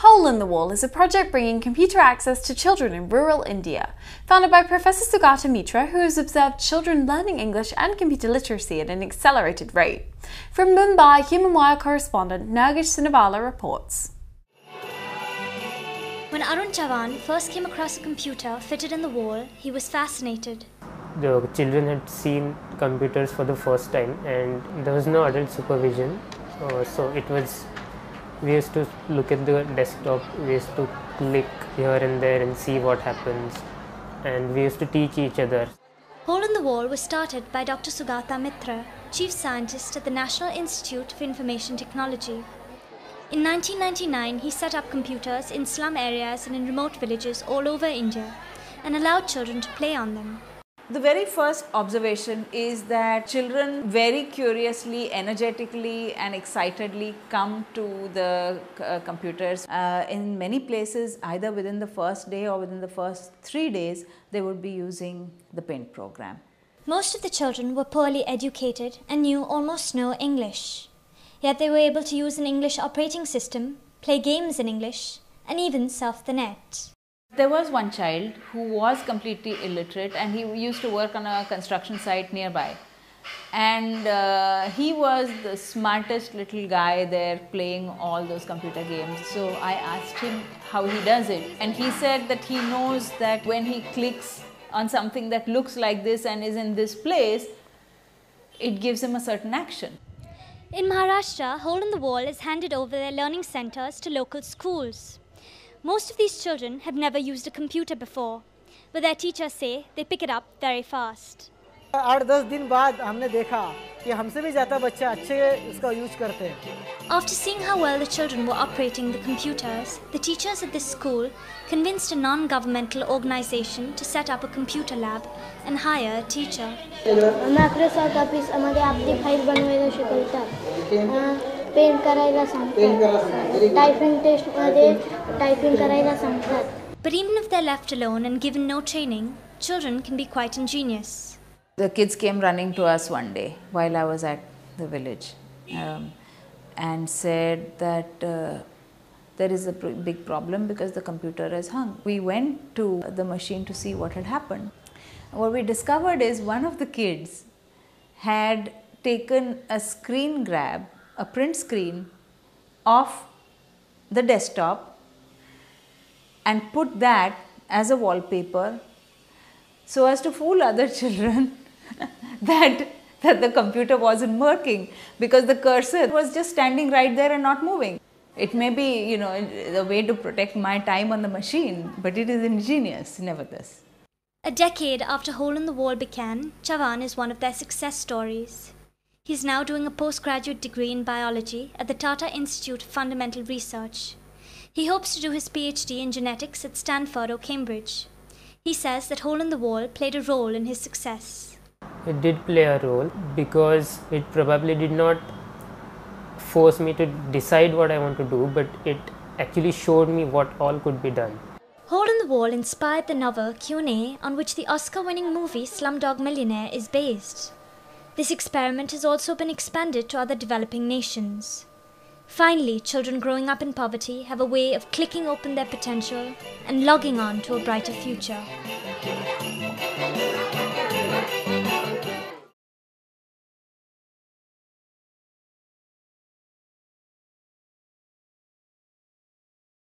Hole in the Wall is a project bringing computer access to children in rural India. Founded by Professor Sugata Mitra, who has observed children learning English and computer literacy at an accelerated rate. From Mumbai, Human Wire correspondent Nargish Sinavala reports. When Arun Chavan first came across a computer fitted in the wall, he was fascinated. The children had seen computers for the first time and there was no adult supervision. We used to look at the desktop, we used to click here and there and see what happens, and we used to teach each other. Hole in the Wall was started by Dr. Sugata Mitra, Chief Scientist at the National Institute for Information Technology. In 1999, he set up computers in slum areas and in remote villages all over India and allowed children to play on them. The very first observation is that children very curiously, energetically and excitedly come to the computers. In many places, either within the first day or within the first 3 days, they would be using the Paint program. Most of the children were poorly educated and knew almost no English. Yet they were able to use an English operating system, play games in English, and even surf the net. There was one child who was completely illiterate and he used to work on a construction site nearby. And he was the smartest little guy there playing all those computer games. So I asked him how he does it. And he said that he knows that when he clicks on something that looks like this and is in this place, it gives him a certain action. In Maharashtra, Hole in the Wall is handed over their learning centers to local schools. Most of these children have never used a computer before, but their teachers say they pick it up very fast. 8-10 दिन बाद हमने देखा कि हमसे भी ज़्यादा बच्चे अच्छे इसका यूज करते हैं. After seeing how well the children were operating the computers, the teachers at this school convinced a non-governmental organization to set up a computer lab and hire a teacher. Microsoft Office मध्ये आपली file बनवायला शिकवतात. Paint करायला सांगतात. Typing test मध्ये typing करायला सांगतात. But even if they're left alone and given no training, children can be quite ingenious. The kids came running to us one day while I was at the village and said that there is a big problem because the computer is hung. We went to the machine to see what had happened. What we discovered is one of the kids had taken a screen grab, a print screen of the desktop and put that as a wallpaper so as to fool other children that the computer wasn't working because the cursor was just standing right there and not moving. It may be, the way to protect my time on the machine, but it is ingenious nevertheless. A decade after Hole in the Wall began, Chavan is one of their success stories. He's now doing a postgraduate degree in biology at the Tata Institute of Fundamental Research. He hopes to do his PhD in genetics at Stanford or Cambridge. He says that Hole in the Wall played a role in his success. It did play a role because it probably did not force me to decide what I want to do, but it actually showed me what all could be done. Hole in the Wall inspired the novel Q&A, on which the Oscar-winning movie Slumdog Millionaire is based. This experiment has also been expanded to other developing nations. Finally, children growing up in poverty have a way of clicking open their potential and logging on to a brighter future.